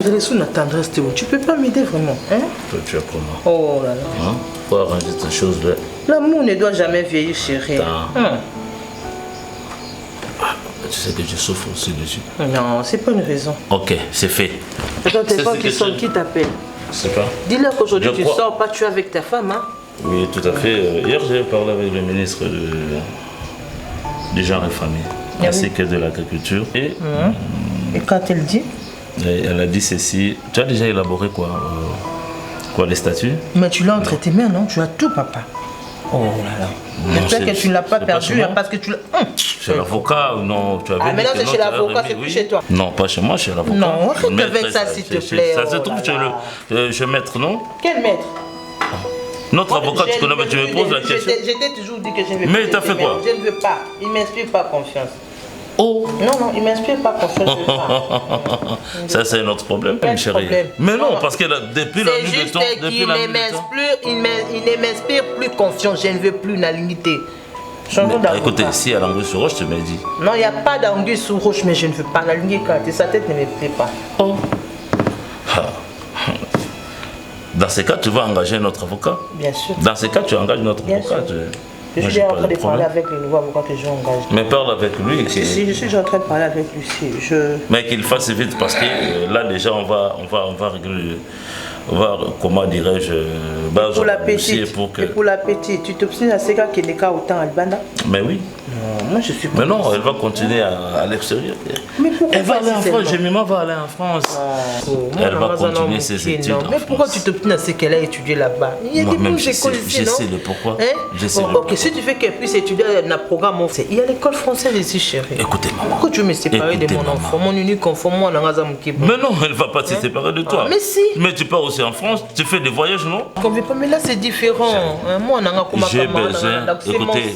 Les sous la tendresse, Théo. Tu peux pas m'aider vraiment, hein? Toi, tu as pour moi. Oh là là. Hein? Faut arranger tes choses là. L'amour ne doit jamais vieillir, chérie. Tu sais que je souffre aussi dessus. Non, c'est pas une raison. Ok, c'est fait. Attends, t'es pas qui sonne, qui t'appelle? Je sais pas. Dis-leur qu'aujourd'hui tu sors pas, tu es avec ta femme, hein? Oui, tout à fait. Hier, j'ai parlé avec le ministre du genre et famille, ainsi que de l'agriculture. Et quand elle dit? Elle a dit ceci. Tu as déjà élaboré quoi les statuts? Mais tu l'as entre tes mains, non? Tu as tout, papa. Oh là là. J'espère que tu ne l'as pas perdu parce que tu l'as... Chez l'avocat, non, tu avais dit maintenant c'est chez l'avocat, c'est plus chez toi. Non, pas chez moi, chez l'avocat. Non, arrête avec ça, s'il te plaît. Ça se trouve chez le maître, non? Quel maître? Notre avocat, tu connais, mais tu me poses la question. Je t'ai toujours dit que je ne veux pas. Mais t'as fait quoi? Je ne veux pas. Il ne m'inspire pas confiance. Oh! Non, il ne m'inspire pas confiance. Ça, c'est notre problème, chérie. Mais non, parce que depuis la nuit de temps... C'est juste qu'il ne m'inspire plus confiance. Je ne veux plus l'aligner. Écoutez, si il y a l'anguille sur roche, tu m'as dit. Non, il n'y a pas d'anguille sur roche, mais je ne veux pas l'aligner quand sa tête ne me plaît pas. Oh! Dans ces cas, tu vas engager notre avocat? Bien sûr. Dans ces cas, tu engages notre avocat. Je suis en train de parler avec le nouveau avocat que j'ai engagé. Mais parle avec lui. Si, je suis en train de parler avec lui. Mais qu'il fasse vite parce que là déjà on va régler. On va, comment dirais-je, pour la petite. Et pour la petite, tu t'obstines à ces gars qui n'est qu'à autant à Albana? Mais oui. Non, moi je suis pas. Mais non, elle va continuer à l'extérieur. Mais pourquoi elle va aller en France, Jemima va aller en France. Elle va continuer ses études. Mais pourquoi tu t'obstines à ce qu'elle a étudié là-bas? Il y a des bons écoles ici, non? Je sais le pourquoi. Je sais ok, si tu veux qu'elle puisse étudier dans un programme, il y a l'école française ici, chérie. Écoutez, maman. Pourquoi tu veux me séparer de mon enfant, mon unique enfant, moi, dans la zone qui... Mais non, elle ne va pas se séparer de toi. Mais si. Mais tu pars aussi en France, tu fais des voyages, non? Mais là, c'est différent. Moi, j'ai besoin, écoutez,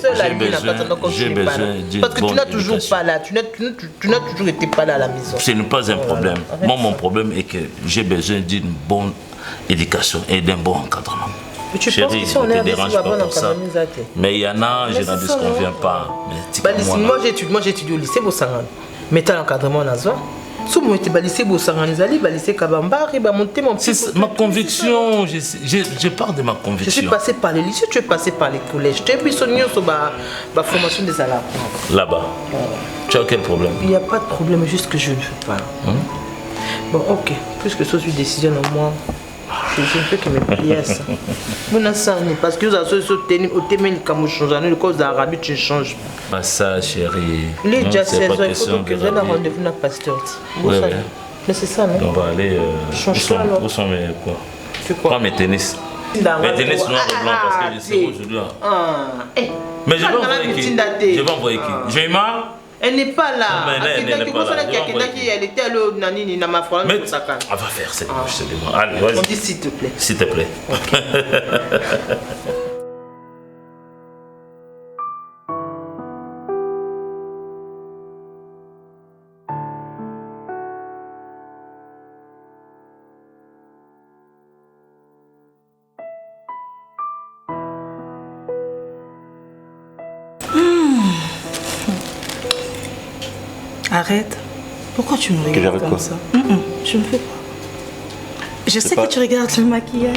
j'ai besoin d'une parce que tu n'as toujours pas là, tu n'as toujours été pas là à la maison. Ce n'est pas un problème. Moi, mon problème est que j'ai besoin d'une bonne éducation et d'un bon encadrement. Mais tu Chérie, penses qu'on ne te dérange pas pour ça. Mais il y en a, je n'en disconviens pas. Moi, j'étudie au lycée Bossangane. Mais tu as l'encadrement dans ça. Si vous êtes lycée Bossangane, vous allez lycée Kabamba, il va monter mon petit. C'est ma conviction, je parle de ma conviction. Je suis passé par les lycées, tu es passé par les collèges. Tu es plus sonné sur la formation des salariés. Là-bas. Tu as quel problème? Il n'y a pas de problème, juste que je ne veux pas. Bon, ok. Puisque ce soit une décision en moi, je ne peux que me plier à ça. Parce que vous avez au thème de cause d'Arabie, tu ne changes pas. Pas ça, chérie. Il est déjà 16 ans, il faut que je vienne à rendez-vous dans le pasteur. Mais c'est ça, non? On va aller. Où sont mes quoi? Prends mes tennis. Mes tennis noirs et blancs parce que je sais aujourd'hui. Mais je vais envoyer qui? Je vais envoyer qui? Jemima? Elle n'est pas là. Elle n'est pas là. Elle était allée au Nani, dans ma France. Mais elle va faire, c'est bon, je te demande. Allez, vas-y. On dit s'il te plaît. S'il te plaît. Arrête. Pourquoi tu me regardes comme ça? Je ne fais pas. Je sais que tu regardes le maquillage.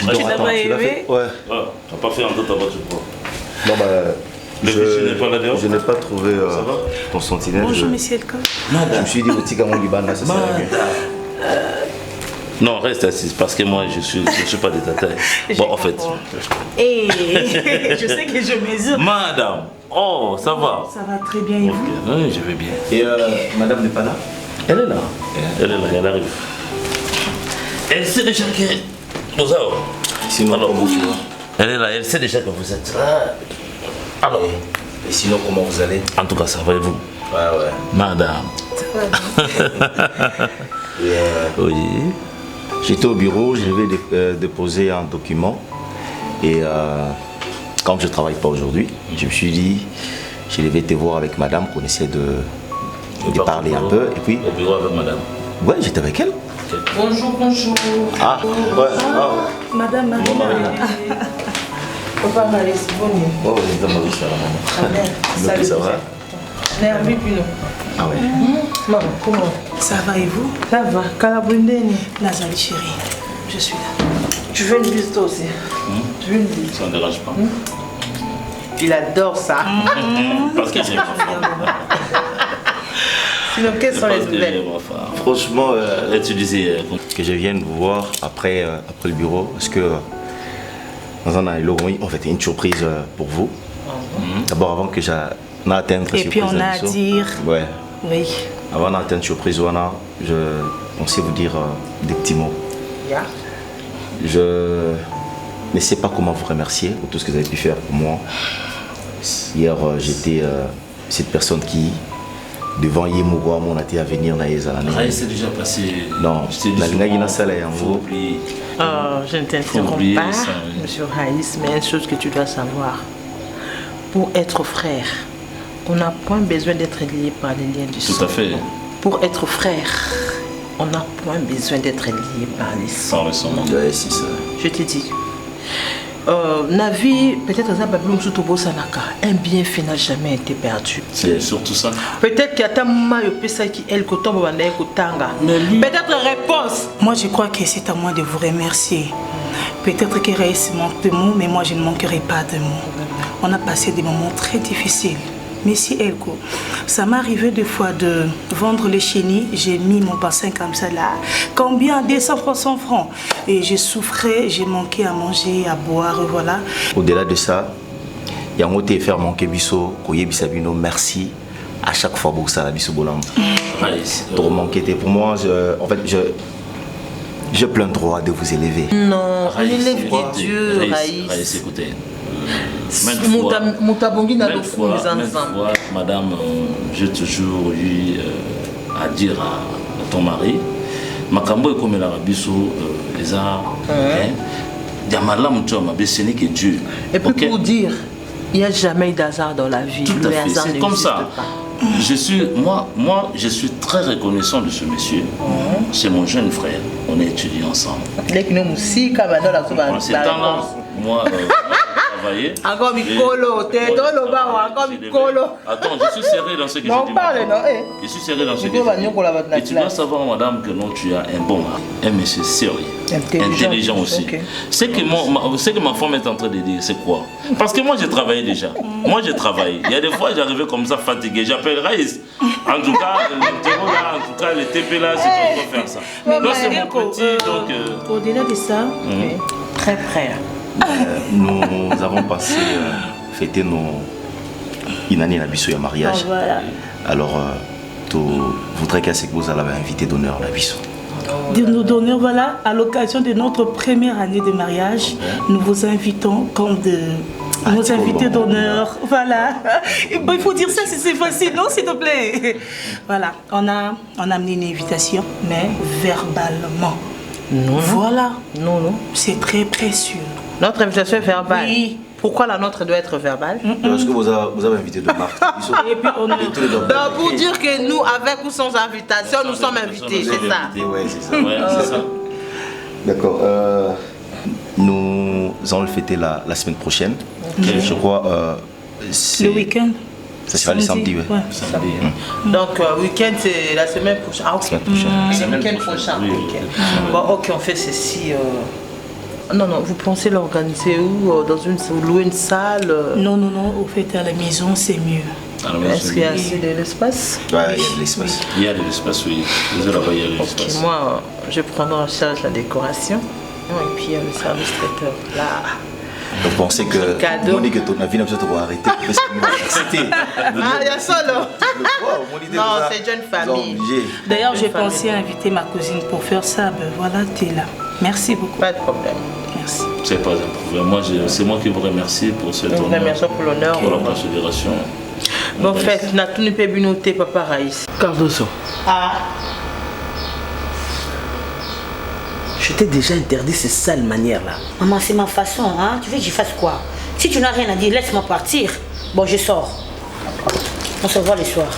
Tu n'as pas aimé? Ouais. Tu n'as pas fait en d'autres voiture. Non, bah. Je n'ai pas trouvé ton sentinelle. Bonjour, monsieur Elka. Je me suis dit, au Tigamon Liban, ça serait mieux. Non, reste assise parce que moi je suis pas des tatas. Bon, en fait. Je sais que je mesure. Madame, oh, ça va? Ça va très bien et vous? Oui, je vais bien. Et madame n'est pas là? Elle est là. Elle est là, elle arrive. Elle sait déjà que. Sinon, comment tu vas? Elle est là, elle sait déjà que vous êtes là. Alors. Et sinon, comment vous allez? En tout cas, ça va et vous? Ouais. Madame. Oui. J'étais au bureau, je devais déposer un document. Et comme je ne travaille pas aujourd'hui, je me suis dit, je devais te voir avec madame, qu'on essaie de parler un peu. Et puis, au bureau avec madame? Ouais, j'étais avec elle. Okay. Bonjour. Ah, ouais. Madame Marie. Papa Marie, c'est bon. Oh, madame Marie, ça va, maman. Salut, ça va? Nervi Pino. Ah ouais. Maman, comment? Ça va et vous? Ça va. Kalabundeni. Nazali chérie, je suis là. Tu veux une bise toi aussi? Tu veux une bise? Ça ne dérange pas. Il adore ça. Parce que j'ai Sinon, quelles sont les nouvelles? Franchement, tu disais que je vienne vous voir après le bureau, parce que dans un an, en fait, une surprise pour vous. D'abord, avant que j'atteigne Et puis on a à dire. Ouais. Oui. Avant d'atteindre surprise, je pensais vous dire des petits mots. Yeah. Je ne sais pas comment vous remercier pour tout ce que vous avez pu faire pour moi. Hier, j'étais cette personne qui, devant Yemouwa, mon été à venir, c'est déjà passé. Non, je ne t'interromps pas, monsieur Raïs, mais une chose que tu dois savoir. Pour être frère, on n'a point besoin d'être lié par les liens du sang. Tout à fait. Pour être frère, on n'a point besoin d'être lié par les sangs. Par le sang. Ouais, c'est ça. Je te dis. Navi, peut-être un bienfait n'a jamais été perdu. C'est surtout ça. Peut-être qu'il y a un moment qui est peut-être réponse. Moi, je crois que c'est à moi de vous remercier. Peut-être que Raïs manque de mots, mais moi, je ne manquerai pas de mots. On a passé des moments très difficiles. Mais si Elko, ça m'est arrivé deux fois de vendre les chenilles, j'ai mis mon bassin comme ça là. Combien? 200 francs, 100 francs. Et je souffrais, j'ai manqué à manger, à boire, voilà. Au-delà de ça, il y a un autre faire manquer biso, koye bisabino, merci à chaque fois pour ça, biso bolam. Pour manquer, pour moi, en fait, j'ai plein de droit de vous élever. Non, on élève Dieu, Raïs. Écoutez. Maintes fois, madame, j'ai toujours eu à dire à ton mari, Makambo est comme la Rabiso, les arts, ce n'est que Dieu. Et puis pour dire, il n'y a jamais eu d'hasard dans la vie. Tout à fait, c'est comme ça. Moi, je suis très reconnaissant de ce monsieur. C'est mon jeune frère. On est étudiés ensemble. Moi, encore Mikolo, attends, je suis serré dans ce que je dis. Je suis serré dans ce que je dis. Et tu dois savoir, madame, que non, tu as un bon mari, un monsieur sérieux, intelligent aussi. Okay. Ce que ma femme est en train de dire, c'est quoi? Parce que moi, j'ai travaillé déjà. Moi, j'ai travaillé. Il y a des fois, j'arrivais comme ça fatigué. J'appelle Raïs. En tout cas, le TP là, c'est toi qui vas faire ça. Donc, c'est mon petit. Au-delà de ça, très près. Nous avons passé, fêté une année à Bissau, il y a mariage. Voilà. Alors, je voudrais que vous allez inviter d'honneur à Bissau. D'honneur, voilà, à l'occasion de notre première année de mariage, nous vous invitons comme nos invités d'honneur. Voilà. Il faut dire ça si c'est facile, non, s'il te plaît. Voilà, on a amené une invitation, mais verbalement. Non. Voilà. Non. C'est très précieux. Notre invitation est verbale. Oui. Pourquoi la nôtre doit être verbale? Parce que vous avez invité de marque. Et puis pour dire que nous, avec ou sans invitation, nous sommes invités, c'est ça. Oui, c'est ça. D'accord. Nous allons le fêter la semaine prochaine. Je crois. Le week-end. Ça sera le samedi, oui. Samedi. Donc, week-end, c'est la semaine prochaine. Ah, ok. Le week-end prochain. Bon, ok, on fait ceci. Non, vous pensez l'organiser où? Louer une salle? Non, au fait, à la maison, c'est mieux. Est-ce qu'il y a assez de l'espace? Oui, il y a de l'espace. Il y a de l'espace, oui. Ok, moi, je prendrai en charge la décoration. Et puis, il y a le service traiteur. Là. Vous pensez que Monique et ton avis n'a pas arrêté? Ah, il y a ça là. Non, c'est jeune famille. D'ailleurs, j'ai pensé à inviter ma cousine pour faire ça. Ben voilà, tu es là. Merci beaucoup. Pas de problème. Merci. C'est pas un problème. C'est moi qui vous remercie pour cet honneur. Merci pour l'honneur. Pour la considération. Bon, en fait, n'a tout ne peut pas noter, papa Raïs. Cardoso. Je t'ai déjà interdit ces sales manières-là. Maman, c'est ma façon, hein. Tu veux que j'y fasse quoi? Si tu n'as rien à dire, laisse-moi partir. Bon, je sors. On se voit le soir.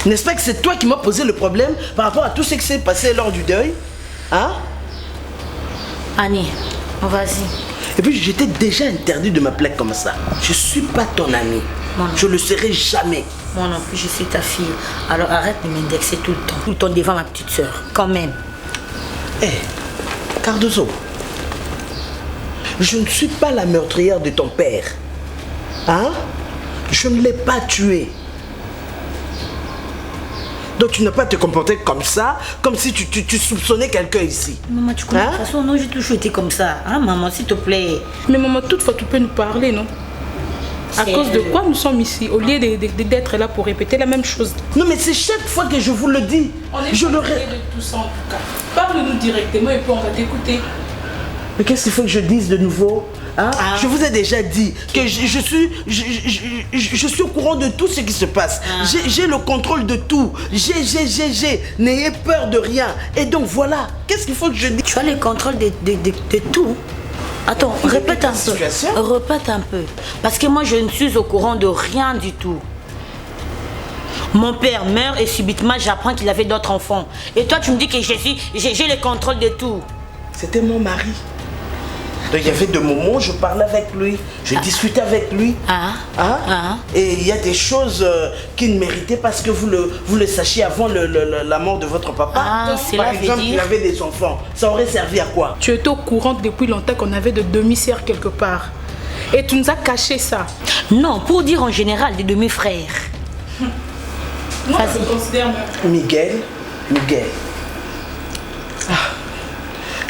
N'est-ce pas que c'est toi qui m'as posé le problème par rapport à tout ce qui s'est passé lors du deuil? Hein? Annie, vas-y. Et puis j'étais déjà interdit de m'appeler comme ça. Je suis pas ton ami. Je le serai jamais. Moi non plus, je suis ta fille. Alors arrête de m'indexer tout le temps devant ma petite soeur, quand même. Cardozo, je ne suis pas la meurtrière de ton père. Hein? Je ne l'ai pas tué. Donc tu n'as pas te comporter comme ça, comme si tu soupçonnais quelqu'un ici. Maman, tu connais de toute façon, non, j'ai toujours été comme ça. Hein, maman, s'il te plaît. Mais maman, toutefois, tu peux nous parler, non? À cause de quoi nous sommes ici, au lieu d'être là pour répéter la même chose? Non, mais c'est chaque fois que je vous le dis. Je le répète de tout ça en tout cas. Parle-nous directement et puis on va t'écouter. Mais qu'est-ce qu'il faut que je dise de nouveau? Hein? Je vous ai déjà dit que je suis au courant de tout ce qui se passe. J'ai le contrôle de tout. N'ayez peur de rien. Et donc voilà, qu'est-ce qu'il faut que je dise? Tu as le contrôle de tout. Attends, répète un peu. Répète un peu. Parce que moi, je ne suis au courant de rien du tout. Mon père meurt et subitement, j'apprends qu'il avait d'autres enfants. Et toi, tu me dis que j'ai le contrôle de tout. C'était mon mari. Donc il y avait des moments où je parlais avec lui, je discutais avec lui. Et il y a des choses qui ne méritaient pas que vous le sachiez avant la mort de votre papa. Par exemple, il avait des enfants. Ça aurait servi à quoi? Tu étais au courant depuis longtemps qu'on avait de demi-sœurs quelque part. Et tu nous as caché ça. Non, pour dire en général des demi-frères. Moi, je considère même. Miguel.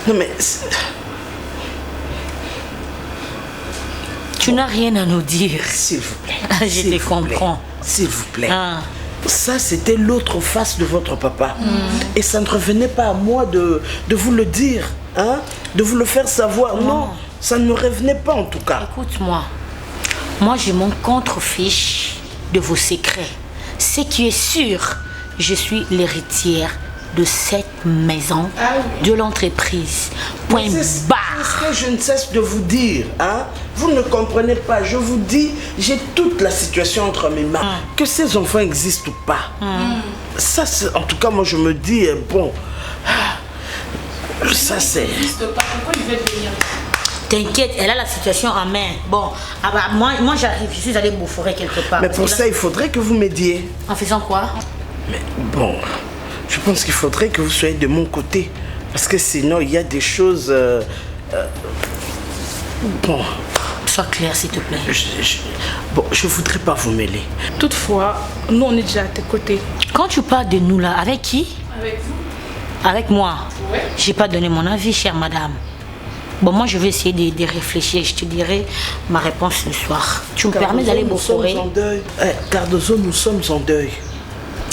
Non mais... Tu n'as rien à nous dire. S'il vous plaît. Je te comprends. S'il vous plaît. Ça, c'était l'autre face de votre papa. Et ça ne revenait pas à moi de vous le dire, hein? De vous le faire savoir. Non, ça ne me revenait pas en tout cas. Écoute-moi. Moi, je m'en contrefiche de vos secrets. Ce qui est sûr, je suis l'héritière de cette maison, de l'entreprise. Point barre. C'est ce que je ne cesse de vous dire. Hein? Vous ne comprenez pas. Je vous dis, j'ai toute la situation entre mes mains. Que ces enfants existent ou pas. Ça, en tout cas, moi, je me dis, bon... Ça, c'est... T'inquiète, elle a la situation en main. Bon, moi j'arrive, je suis allée bouffer quelque part. Mais pour ça, il faudrait que vous m'aidiez. En faisant quoi? Mais bon... Je pense qu'il faudrait que vous soyez de mon côté. Parce que sinon, il y a des choses... Bon... Sois clair, s'il te plaît. Bon, je voudrais pas vous mêler. Toutefois, nous, on est déjà à tes côtés. Quand tu parles de nous là, avec qui? Avec vous. Avec moi? Oui. J'ai pas donné mon avis, chère madame. Bon, moi, je vais essayer de réfléchir. Je te dirai ma réponse ce soir. Tu me permets d'aller bouffer? Nous sommes en deuil. Cardozo, nous sommes en deuil.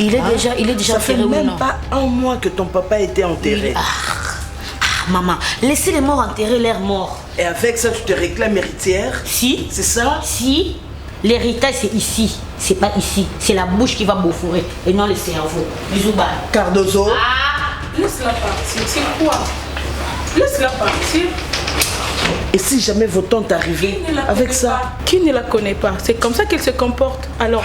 Il est déjà ça fait même pas un mois que ton papa a été enterré. Maman, laissez les morts enterrer leurs morts. Et avec ça, tu te réclames héritière? Si. C'est ça? Si. L'héritage, c'est ici. C'est pas ici. C'est la bouche qui va bouffer et non le cerveau. Bisous, bye. Cardozo. Laisse-la partir. C'est quoi? Laisse-la partir. Et si jamais vos tantes arrivaient avec ça? Qui ne la connaît pas? C'est comme ça qu'elle se comporte. Alors...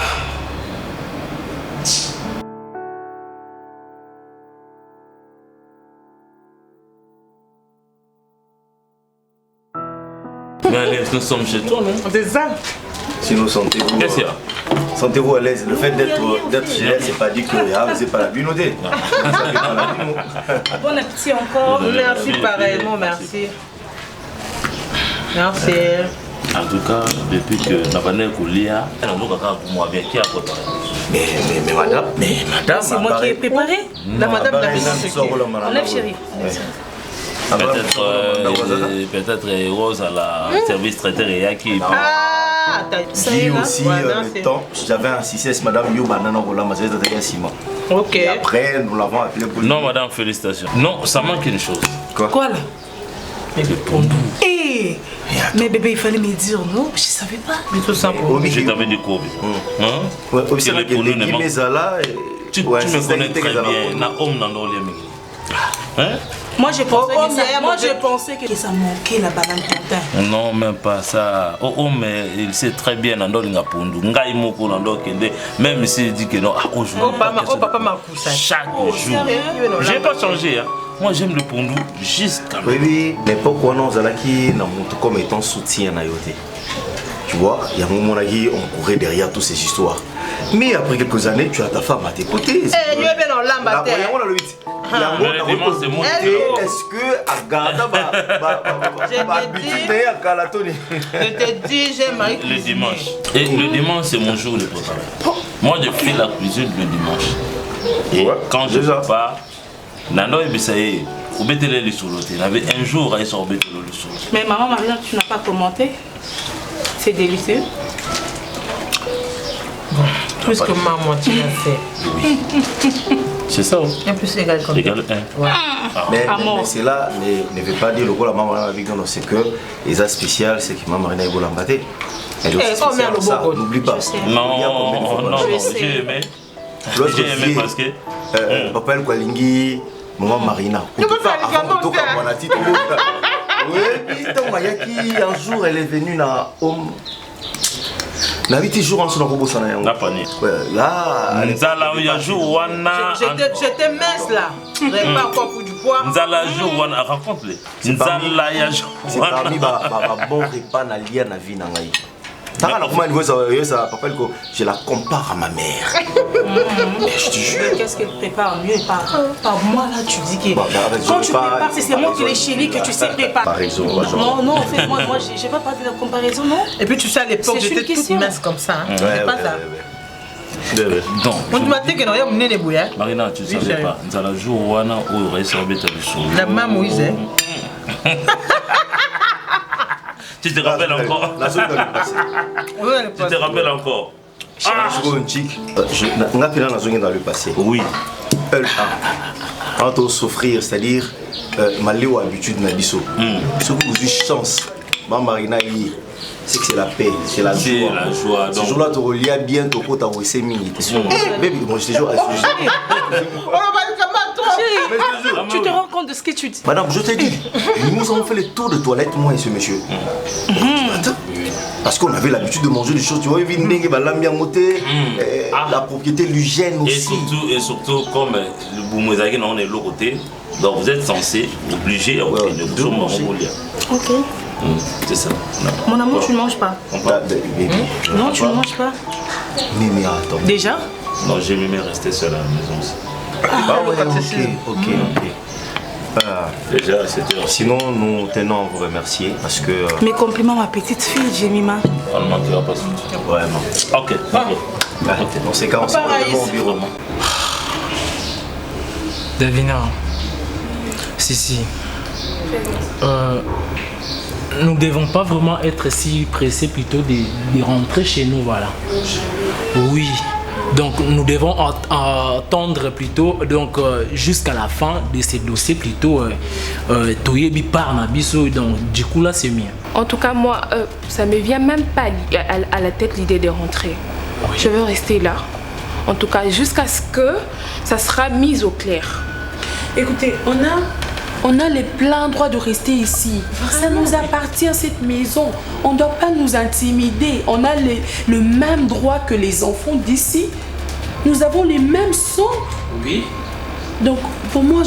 Mais allez, nous sommes chez toi, non? C'est ça. Sinon, sentez-vous... Qu'est-ce qu'il y a? Sentez-vous à l'aise. Le fait d'être chez elle, c'est pas dit que vous n'êtes pas la binodée. Bon appétit encore. Merci pareillement, merci. Merci. En tout cas, depuis que Nabané Koulia, mais madame, c'est moi qui ai préparé. La madame l'a mis. Enlève, chérie. Peut-être Rose à la service traiteur et qui. J'ai aussi le temps, j'avais insisté, madame Yoba Nanarola, ma ciment. Ok. Et après, nous l'avons appelé pour... Non, madame, félicitations. Non, ça manque une chose. Quoi là? Mais le pondou. Mais bébé, il fallait me dire non, je savais pas. Mais tout ça pour Je t'avais dit quoi? Tu me connais très bien. Na homme dans le Moi je pensais que ça manquait la banane plantain. Non, même pas ça. Oh, mais il sait très bien même s'il dit que non, aujourd'hui. Oh, papa m'a poussé. Chaque jour. J'ai pas changé. Hein. Moi j'aime le pondou jusqu'à... Oui, mais pourquoi non, Zalaki, comme étant soutien à Yoté. Tu vois, il y a un moment où on courait derrière toutes ces histoires. Mais après quelques années, tu as ta femme à tes côtés. Eh, nous bien dans l'ambaté. Le dimanche c'est mon est-ce que Agada je te dis, j'ai marié le dimanche. Et le dimanche c'est mon jour de préparer. Moi je fais la cuisine le dimanche. Et quand je pars, Nano et Bissaye, au Bétélé les soulotés. Il y avait un jour à être au Bétélé les soulotés. Mais maman Marina, tu n'as pas commenté. C'est délicieux. Bon, plus que maman, tu l'as fait. Oui. C'est ça. Un plus égal comme égal 1. Ouais. Mais c'est là, ne veut pas dire le goût la maman avec nous, c'est que les as spéciales, c'est que maman Marina est goût l'embatté. Elle est aussi spéciale, ça, n'oublie pas. Non, j'ai aimé. J'ai aimé parce que... Papa El Kwalingi, maman Marina. Oui, puis un jour, elle est venue dans Home. La vie toujours en son robot, ça n'a pas panier. Là, j'étais mince là. Je n'avais pas encore pour du poids. Nzala Jowana, raconte-le. Nzala Jowana. C'est parmi les bons repas na lié na vie na ngai. Je la compare à ma mère. Je te jure. Qu'est-ce qu'elle prépare mieux par moi là, tu dis que quand tu prépares, c'est moi qui les chéris que tu sais préparer. Par exemple, non, moi j'ai pas parlé de la comparaison, non. Et puis tu sais à l'époque j'étais toute mince comme ça. C'est pas ça. Donc, on m'a dit que non, il y a bouillir. Marina, tu ne savais pas. Nzala Jowana ou Résorbé Tabiso. La maman Moïse. Tu te rappelles encore? La zone dans le passé. Tu te rappelles encore? Je suis un chic. On a pris la zone dans le passé. Oui. Quand souffrir, c'est-à-dire malheur habitude na biso. Ce que vous avez chance, Maman Marina c'est que c'est la paix, c'est la joie. Ce jour-là, tu relias bien ton côté à OSC Mini. Baby, moi je te jure. Tu te rends compte de ce que tu dis? Madame, je te dis, nous avons fait le tour de toilette, moi et ce monsieur. Parce qu'on avait l'habitude de manger des choses, tu vois, la propriété, l'hygiène aussi. Et surtout, comme le Boumouezaki, on est de l'autre côté, donc vous êtes censé obliger à offrir de choses mongoliennes. Ok. C'est ça. Mon amour, tu ne manges pas. Non, tu ne manges pas. Mais attends. Déjà? Non, j'ai aimé rester seul à la maison aussi. Ok. Déjà, c'était... Sinon, nous tenons à vous remercier parce que... Mes compliments, ma petite fille, Jemima. On ne manquera pas ce Vraiment. Ok. Dans ces cas, on se retrouve au bureau. Davina. Si. Nous ne devons pas vraiment être si pressés plutôt de rentrer chez nous, voilà. Oui. Donc nous devons attendre plutôt jusqu'à la fin de ces dossiers plutôt Toyebi par Nabiso, donc du coup là c'est mieux. En tout cas moi ça me vient même pas à la tête l'idée de rentrer. Oui. Je veux rester là. En tout cas jusqu'à ce que ça sera mis au clair. Écoutez, on a les pleins droits de rester ici. Ça nous appartient cette maison. On ne doit pas nous intimider. On a le même droit que les enfants d'ici. Nous avons les mêmes sons. Oui. Donc pour moi,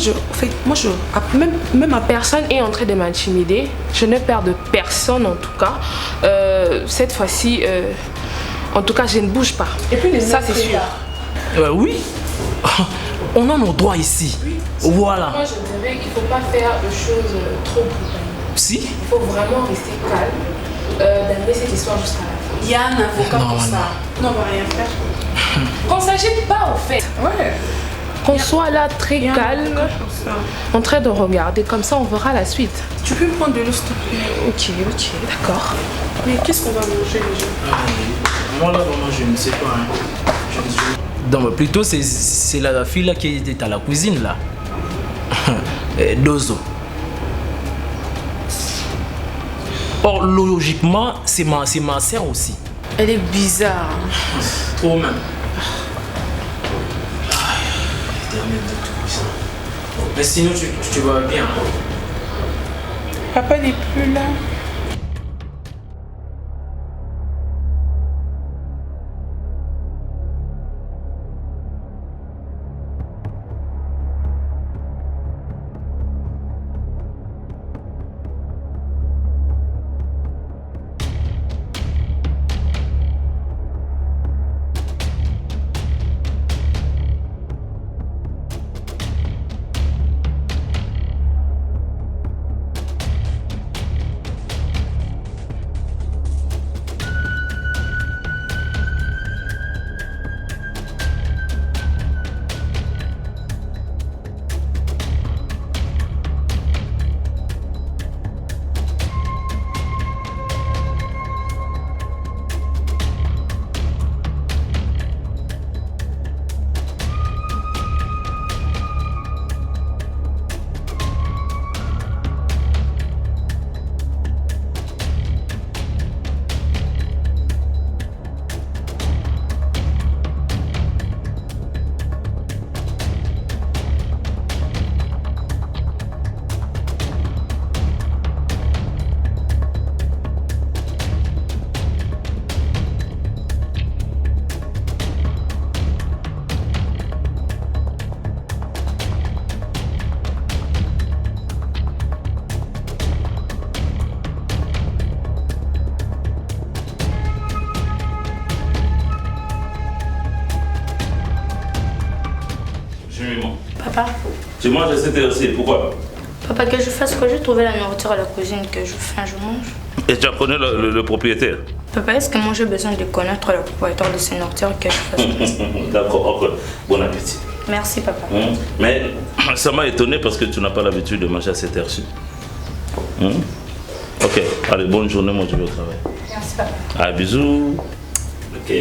même ma personne est en train de m'intimider. Je n'ai peur de personne en tout cas. Cette fois-ci, en tout cas, je ne bouge pas. Et puis ça c'est sûr. Oui. On a nos droits ici. Oui. Voilà. Moi, je dirais qu'il ne faut pas faire de choses trop brutales. Si. Il faut vraiment rester calme, d'amener cette histoire jusqu'à la fin. Il y a un avocat pour ça. Non, on ne va rien faire. Qu'on ne s'agite pas, au fait. Ouais. Qu'on soit là très calme, en train de regarder. Comme ça, on verra la suite. Tu peux me prendre de l'eau, s'il te plaît? Ok, d'accord. Mais qu'est-ce qu'on va manger déjà? Moi, là, vraiment, je ne sais pas. Hein. Donc plutôt c'est la fille là qui était à la cuisine là. Dozo. Or logiquement c'est ma sœur aussi. Elle est bizarre. Oh même. Mais sinon tu vas bien. Papa n'est plus là. Papa. Tu manges à cette heure-ci, pourquoi? Papa, que je fasse quoi? J'ai trouvé la nourriture à la cuisine, que je fais, je mange. Et tu as connu le propriétaire? Papa, est-ce que moi j'ai besoin de connaître le propriétaire de ces nourritures que je fasse? D'accord, ok. Bon appétit. Merci, papa. Mais ça m'a étonné parce que tu n'as pas l'habitude de manger à cette heure-ci. Ok, allez, bonne journée, moi je vais au travail. Merci, papa. Ah, bisous. Ok.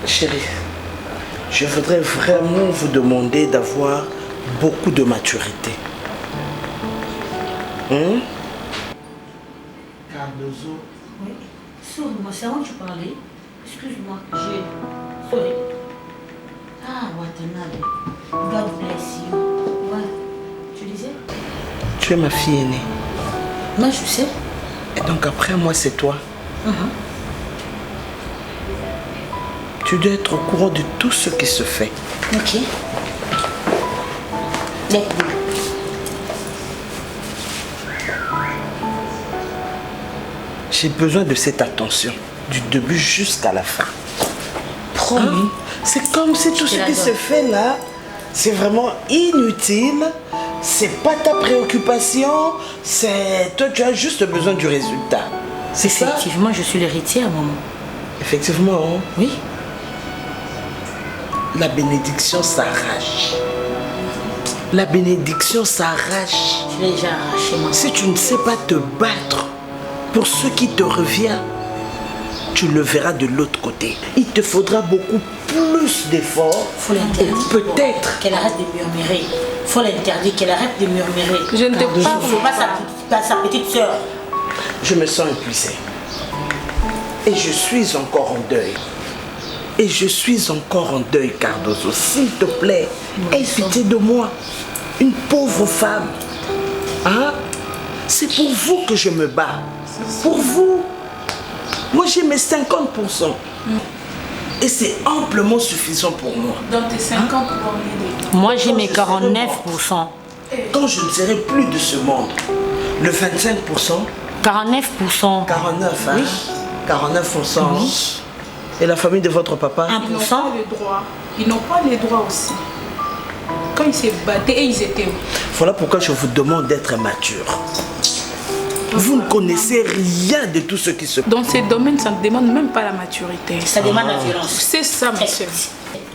Chérie, je voudrais vraiment vous demander d'avoir beaucoup de maturité. Cardozo. Oui. Souris-moi, c'est avant que tu parlais. Excuse-moi, Sorry. Ah, Watanabe. God bless you. Ouais. Tu disais? Tu es ma fille aînée. Moi, je sais. Et donc après moi, c'est toi. Tu dois être au courant de tout ce qui se fait. Ok. Let's go. J'ai besoin de cette attention, du début jusqu'à la fin. Promis. C'est comme si tout ce qui se fait là, c'est vraiment inutile. C'est pas ta préoccupation. C'est toi, tu as juste besoin du résultat. C'est ça? Effectivement, je suis l'héritière, maman. Effectivement. Oui. La bénédiction s'arrache. La bénédiction s'arrache. Tu l'as déjà arraché, maman. Si tu ne sais pas te battre pour ce qui te revient, tu le verras de l'autre côté. Il te faudra beaucoup plus d'efforts. Faut l'interdire. Peut-être qu'elle arrête de murmurer. Faut l'interdire qu'elle arrête de murmurer. Je ne te parle pas sa petite soeur. Je me sens épuisée. Et je suis encore en deuil. Et je suis encore en deuil, Cardozo. S'il te plaît, aie pitié de moi. Une pauvre femme. Hein? C'est pour vous que je me bats. Pour vous. Moi, j'ai mes 50%. Et c'est amplement suffisant pour moi. Dans tes 50 pour m'aider. Moi, j'ai mes 49%. Quand je ne serai plus de ce monde, le 25%. 49%. 49, hein? Oui. 49%. Oui. Et la famille de votre papa? 1%. Ils n'ont pas les droits. Ils n'ont pas les droits aussi. Quand ils se battaient, et ils étaient où? Voilà pourquoi je vous demande d'être mature. Vous ne connaissez rien de tout ce qui se passe. Dans ces domaines, ça ne demande même pas la maturité. Ça demande la violence. C'est ça, monsieur.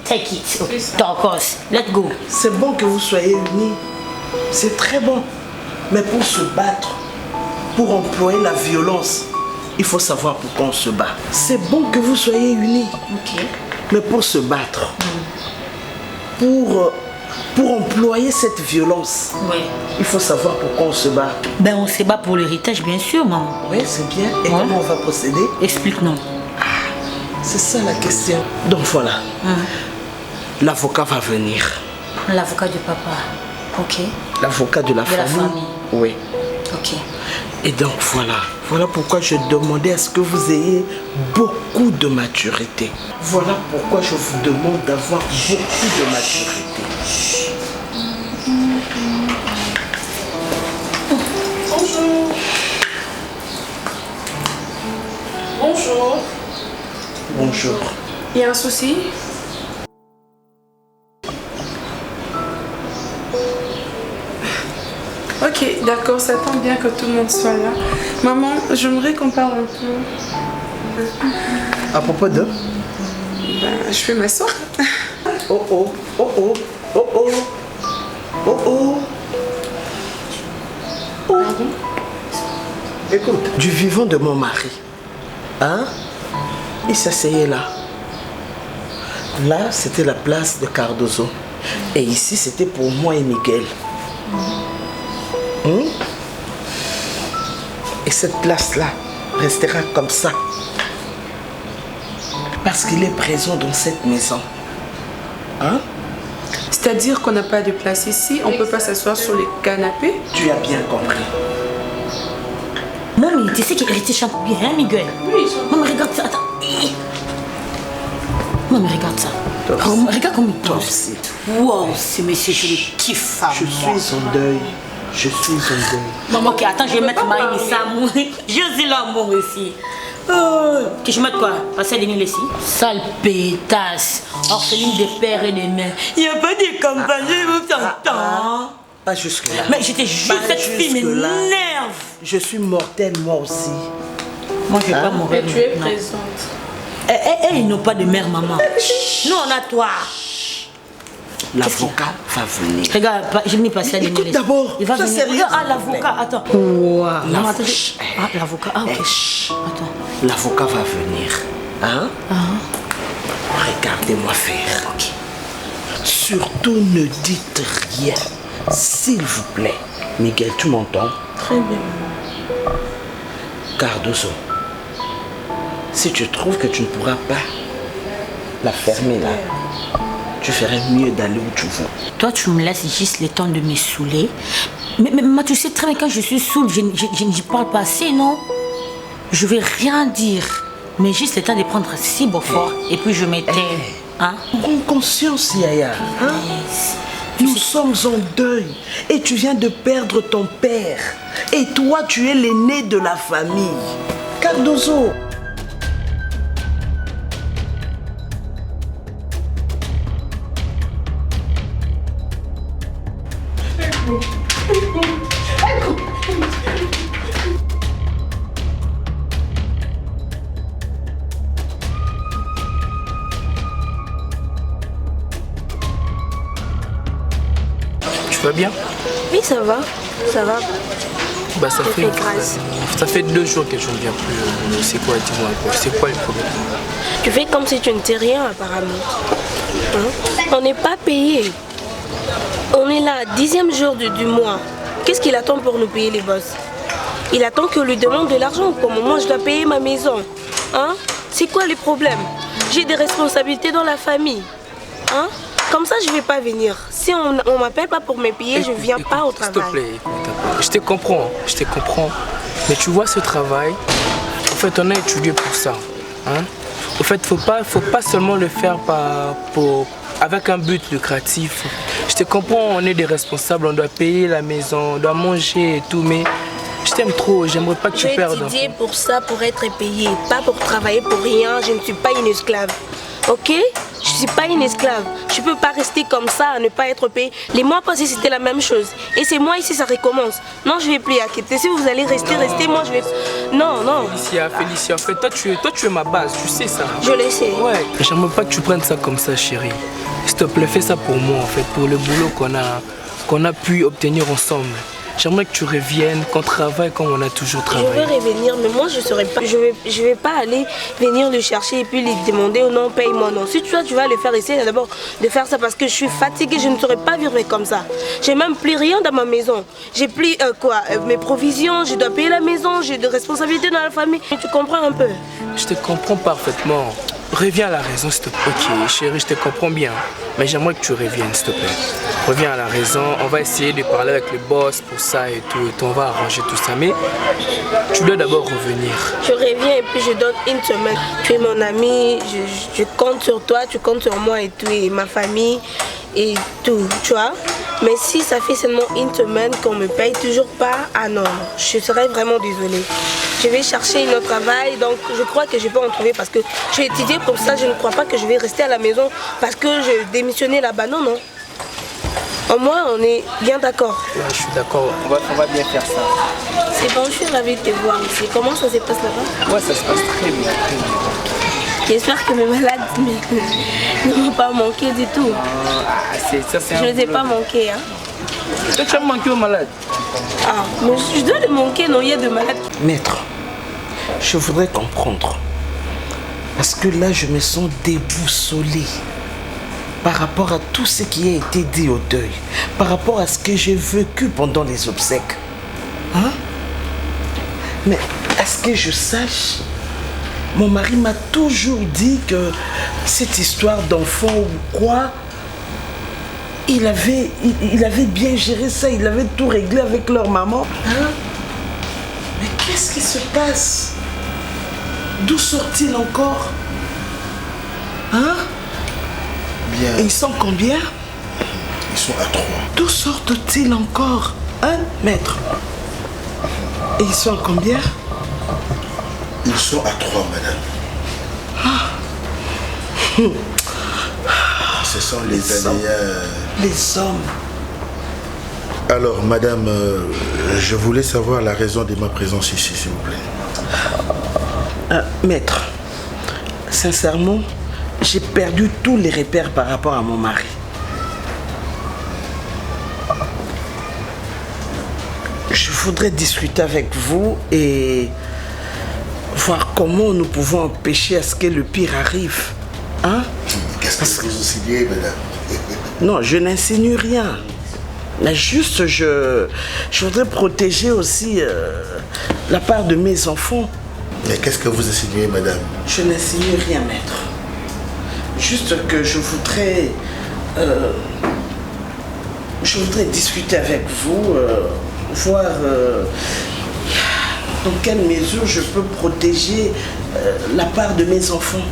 Take it. Torcos. Let's go. C'est bon que vous soyez unis. C'est très bon. Mais pour se battre, pour employer la violence, il faut savoir pourquoi on se bat. C'est bon que vous soyez unis. Ok. Mais pour se battre, pour employer cette violence, Ouais. il faut savoir pourquoi on se bat. Ben, on se bat pour l'héritage, bien sûr, maman. Oui, c'est bien. Et comment on va procéder? Explique-nous. C'est ça la question. Donc voilà. L'avocat va venir. L'avocat du papa. Ok. L'avocat de la famille. Oui. Ok. Et donc voilà. Voilà pourquoi je demandais à ce que vous ayez beaucoup de maturité. Voilà pourquoi je vous demande d'avoir beaucoup de maturité. Bonjour. Bonjour. Bonjour. Il y a un souci? Ok, d'accord, ça tombe bien que tout le monde soit là. Maman, j'aimerais qu'on parle un peu. À propos de? Je vais m'asseoir. Oh oh, oh oh, oh oh, oh oh. Oh. Écoute, du vivant de mon mari, hein, il s'asseyait là. Là, c'était la place de Cardozo. Et ici, c'était pour moi et Miguel. Et cette place-là restera comme ça. Parce qu'il est présent dans cette maison. Hein? C'est-à-dire qu'on n'a pas de place ici, on ne peut pas s'asseoir sur les canapés. Tu as bien compris. Maman, tu sais qu'Héritier chante bien, hein, Miguel? Oui, Maman, regarde ça, attends. Non, mais regarde ça. Regarde comme il pousse. Wow, ce monsieur, je le kiffe. Je suis en deuil. Je suis en deuil. Maman, ok, attends, je vais mettre Maïmissa à mourir. Je suis l'amour ici. Que je mette quoi? Passer des nuits ici. Sale pétasse. Orpheline des pères et des mères. Il n'y a pas de campagne, vous t'entends. Pas jusque-là. Mais j'étais juste cette fille m'énerve. Je suis mortelle, moi aussi. Moi, je ne vais pas mourir. Mais tu es présente. Ils n'ont pas de mère, maman. Nous, on a toi. L'avocat va venir. Regarde, je n'ai pas ça. Écoute d'abord. Il va venir. Sérieux. Ah, l'avocat, attends. Wow. Ah, l'avocat, ah, ok. Attends. L'avocat va venir. Hein? Regardez-moi faire. Okay. Surtout ne dites rien. S'il vous plaît. Miguel, tu m'entends? Très bien. Cardozo, si tu trouves que tu ne pourras pas la fermer là, tu ferais mieux d'aller où tu veux. Toi, tu me laisses juste le temps de me saouler. Mais tu sais très bien, quand je suis saoule, je n'y parle pas assez, non? Je vais rien dire. Mais juste le temps de prendre 6 Beaufort et puis je m'étais. Hein? Prends conscience, Yaya. Hein? Nous sommes en deuil et tu viens de perdre ton père. Et toi, tu es l'aîné de la famille. Cardozo. Tu vas bien? Oui, ça va. Ça va. Bah, ça fait 2 jours que je ne viens plus. C'est quoi, dis-moi, c'est quoi le problème? Tu fais comme si tu ne sais rien, apparemment. Hein? On n'est pas payé. On est là, 10e jour du mois. Qu'est-ce qu'il attend pour nous payer les boss? Il attend qu'on lui demande de l'argent. Comment moi je dois payer ma maison? Hein? C'est quoi les problèmes? J'ai des responsabilités dans la famille. Hein? Comme ça, je ne vais pas venir. Si on ne m'appelle pas pour me payer, je ne viens pas au travail. S'il te plaît, je te comprends. Mais tu vois ce travail, en fait, on a étudié pour ça. Hein? En fait, faut pas seulement le faire avec un but lucratif. Je te comprends, on est des responsables, on doit payer la maison, on doit manger et tout, mais je t'aime trop, j'aimerais pas que tu perdes. J'ai étudié pour ça, pour être payé, pas pour travailler pour rien. Je ne suis pas une esclave. Ok? Je ne suis pas une esclave. Je ne peux pas rester comme ça à ne pas être payé. Les mois passés, c'était la même chose. Et c'est moi ici, ça recommence. Non, je ne vais plus accepter. Si vous allez rester, moi je vais... Non. Félicia, en fait, toi tu es ma base, tu sais ça. Je le sais. Ouais, j'aimerais pas que tu prennes ça comme ça, chérie. S'il te plaît, fais ça pour moi, en fait, pour le boulot qu'on a pu obtenir ensemble. J'aimerais que tu reviennes, qu'on travaille comme on a toujours travaillé. Je vais revenir, mais moi je serai pas. Je vais pas aller venir le chercher et puis lui demander oh non, paye-moi. Non. Si tu vas le faire, essayer d'abord de faire ça parce que je suis fatiguée, je ne saurais pas vivre comme ça. J'ai même plus rien dans ma maison. J'ai plus mes provisions, je dois payer la maison, j'ai des responsabilités dans la famille. Tu comprends un peu? Je te comprends parfaitement. Reviens à la raison, s'il te plaît. Ok, chérie, je te comprends bien. Mais j'aimerais que tu reviennes, s'il te plaît. Reviens à la raison. On va essayer de parler avec le boss pour ça et tout. On va arranger tout ça. Mais tu dois d'abord revenir. Je reviens et puis je donne une semaine. Tu es mon ami, je compte sur toi, tu comptes sur moi et tout, et ma famille et tout, tu vois. Mais si ça fait seulement une semaine qu'on me paye toujours pas, ah non, je serais vraiment désolée. Je vais chercher un autre travail, donc je crois que je peux en trouver parce que j'ai étudié pour ça. Je ne crois pas que je vais rester à la maison parce que je démissionnais là-bas. Non. Au moins, on est bien d'accord. Ouais, je suis d'accord. On va bien faire ça. C'est bon, je suis ravie de te voir ici. Comment ça se passe là-bas? Ouais, ça se passe très bien. J'espère que mes malades ne m'ont pas manqué du tout. Je ne les ai pas manqués. Hein. Toi, tu as manqué aux malades? Ah, mais je dois les manquer, non, il y a de malades. Maître, je voudrais comprendre. Parce que là, je me sens déboussolé par rapport à tout ce qui a été dit au deuil, par rapport à ce que j'ai vécu pendant les obsèques. Hein? Mais à ce que je sache, mon mari m'a toujours dit que cette histoire d'enfant ou quoi, il avait bien géré ça, il avait tout réglé avec leur maman. Hein? Mais qu'est-ce qui se passe? D'où sort-il encore? Hein? combien? Et ils sont combien? Ils sont à 3. D'où sortent-ils encore? Hein, maître? Et ils sont à combien? Ils sont à 3, madame. Ce sont les aléas. Les hommes. Alors, madame, je voulais savoir la raison de ma présence ici, s'il vous plaît. Maître, sincèrement, j'ai perdu tous les repères par rapport à mon mari. Je voudrais discuter avec vous et voir comment nous pouvons empêcher à ce que le pire arrive. Hein? Qu'est-ce que vous insinuez, madame? Non, je n'insinue rien. Mais juste, je voudrais protéger aussi la part de mes enfants. Mais qu'est-ce que vous insinuez, madame? Je n'insinue rien, maître. Juste que je voudrais discuter avec vous, voir dans quelle mesure je peux protéger la part de mes enfants.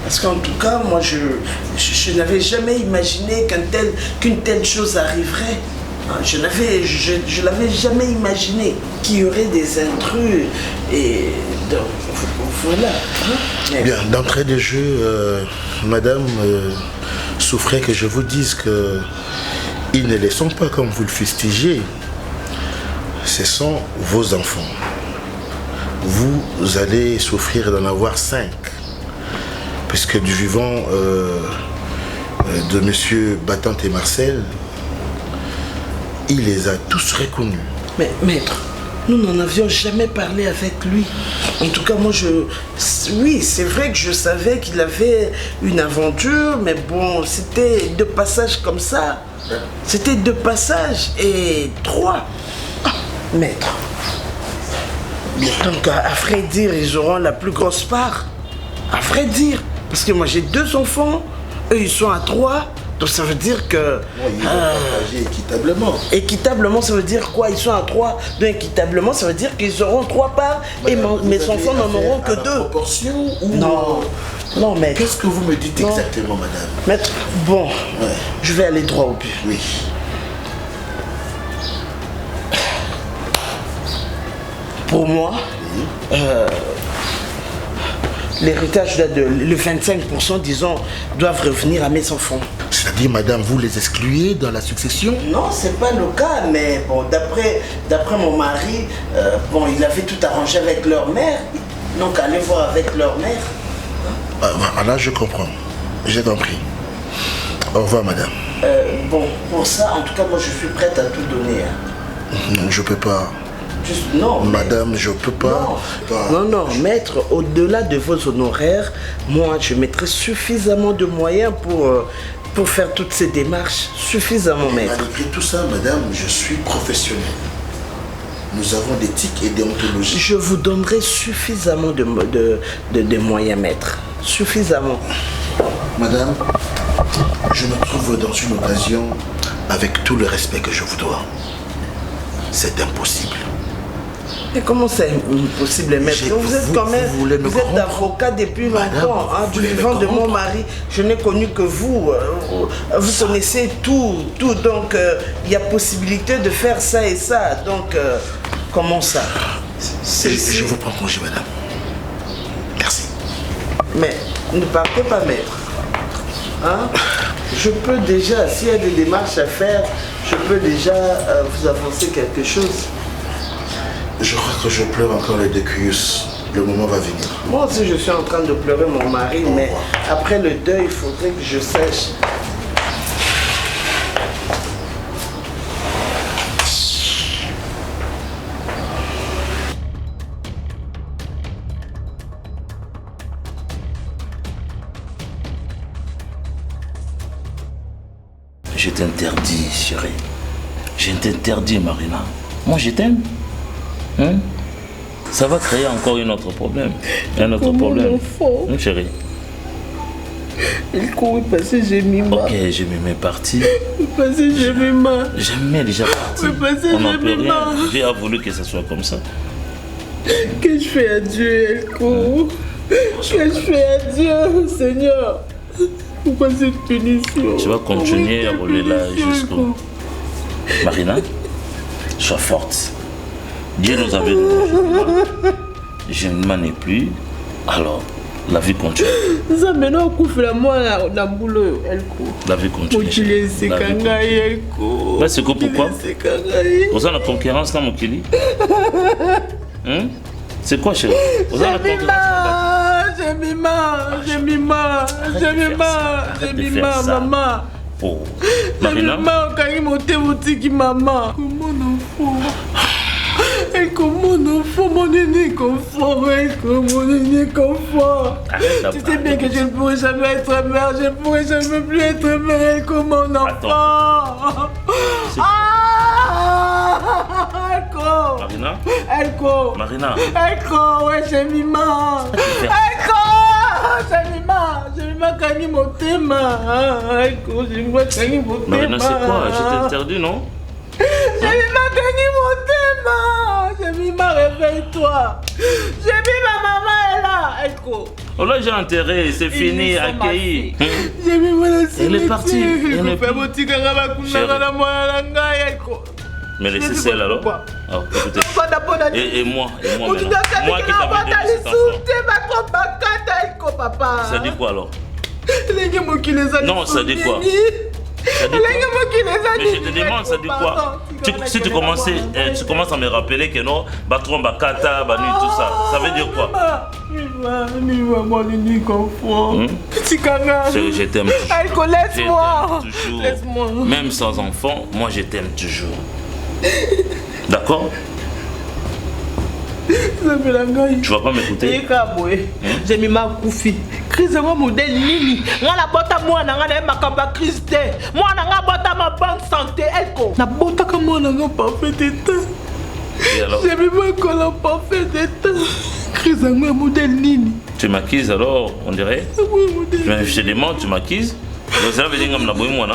Parce qu'en tout cas, moi, je n'avais jamais imaginé qu'une telle chose arriverait. Je l'avais jamais imaginé qu'il y aurait des intrus. Et donc, voilà. Hein? Bien, d'entrée de jeu, madame, souffrait que je vous dise que ils ne les sont pas comme vous le fustigez. Ce sont vos enfants. Vous allez souffrir d'en avoir 5. Puisque du vivant de monsieur Battante et Marcel, il les a tous reconnus. Mais maître, nous n'en avions jamais parlé avec lui. En tout cas, moi, oui, c'est vrai que je savais qu'il avait une aventure, mais bon, c'était de passage comme ça. C'était de passage et 3. Maître. Donc, à vrai dire, ils auront la plus grosse part. À vrai dire. Parce que moi j'ai 2 enfants, eux ils sont à 3, donc ça veut dire que... Ils vont partager équitablement. Équitablement, ça veut dire quoi? Ils sont à 3, donc équitablement, ça veut dire qu'ils auront 3 parts et mes enfants n'en auront que 2. Proportion ou... Non, non, maître. Qu'est-ce que vous me dites exactement, madame? Maître, bon, je vais aller droit au but. Oui. Pour moi, l'héritage de le 25%, disons, doivent revenir à mes enfants. C'est-à-dire, madame, vous les excluez dans la succession? Non, c'est pas le cas, mais bon, d'après mon mari, bon, il avait tout arrangé avec leur mère, donc allez voir avec leur mère. Là, je comprends. J'ai compris. Au revoir, madame. Bon, pour ça, en tout cas, moi, je suis prête à tout donner. Hein. Je peux pas. Non, madame, je peux pas. Non, maître, au-delà de vos honoraires, moi, je mettrai suffisamment de moyens pour faire toutes ces démarches. Suffisamment, maître. Malgré tout ça, madame, je suis professionnel. Nous avons d'éthique et déontologie. Je vous donnerai suffisamment de moyens, maître. Suffisamment. Madame, je me trouve dans une occasion avec tout le respect que je vous dois. C'est impossible. Mais comment c'est impossible, maître? Vous êtes quand même, vous êtes avocat depuis longtemps, hein, du vivant de mon mari. Je n'ai connu que vous. Vous connaissez tout, donc il y a possibilité de faire ça et ça. Donc, comment ça? Je vous prends congé, madame. Merci. Mais ne partez pas, maître. Hein? Je peux déjà, s'il y a des démarches à faire, je peux déjà vous avancer quelque chose. Je crois que je pleure encore les décuius. Le moment va venir. Moi aussi, je suis en train de pleurer mon mari, mais après le deuil, il faudrait que je sache. Je t'interdis, chérie. Je t'interdis, Marina. Moi, je t'aime. Hein? Ça va créer encore un autre problème. Un autre problème. Chérie. Il court parce que j'ai mis ma. Ok, j'ai mis mes parties. Parce que j'ai mis ma. Jamais déjà parti. On n'en peut rien. J'ai voulu que ça soit comme ça. Que je fais à Dieu, Elko? Que je fais à Dieu, Seigneur? Pourquoi cette punition? Tu vas continuer à rouler là jusqu'au... Marina, sois forte. Dieu nous avait donné. Je ne m'en ai plus. Alors, la vie continue. Ça maintenant couvre la moi la boule elle court. La vie continue. Mais c'est quoi pourquoi? Vous avez la concurrence dans mon kili. C'est quoi chérie? Vous avez la concurrence. J'ai mis ma maman. Oh, Marina. Maman, quand il m'a dit maman. Mon enfant, mon aîné confort, mon aîné confort. Tu sais bien que je ne pourrai jamais être mère, je ne pourrai jamais plus être mère comme mon enfant. Marina. Marina. Ouais, j'ai mis ma. Marina, c'est quoi? Je t'ai interdit, non? J'ai mis ma réveille-toi. J'ai mis ma maman est là. Oh là j'ai enterré, c'est fini, accueilli. J'ai mis mon elle est partie. Mais laissez celle alors. Oh, écoutez. Et moi maintenant. Moi qui t'avais donné cet enfant. Ça dit quoi alors? Non, ça dit quoi? Mais je te demande, ça dit quoi? Si tu commences à me rappeler que non, Batron, Bakata, Banu, tout ça, ça veut dire quoi? Je t'aime toujours. Laisse-moi. Même sans enfant, moi je t'aime toujours. D'accord? Tu vas pas m'écouter? J'ai mis ma koufi. Crise moi modèle nini. Nga la bota moi na nga ma kamba crise te. Moi na nga bota ma bonne santé elko. Na bota ka moi na nga parfait état. J'ai mis ma colle parfait état. Crise moi modèle nini. Tu m'acquises alors, on dirait? Je te demande, tu m'acquises? Donc ça veut dire que je suis moi.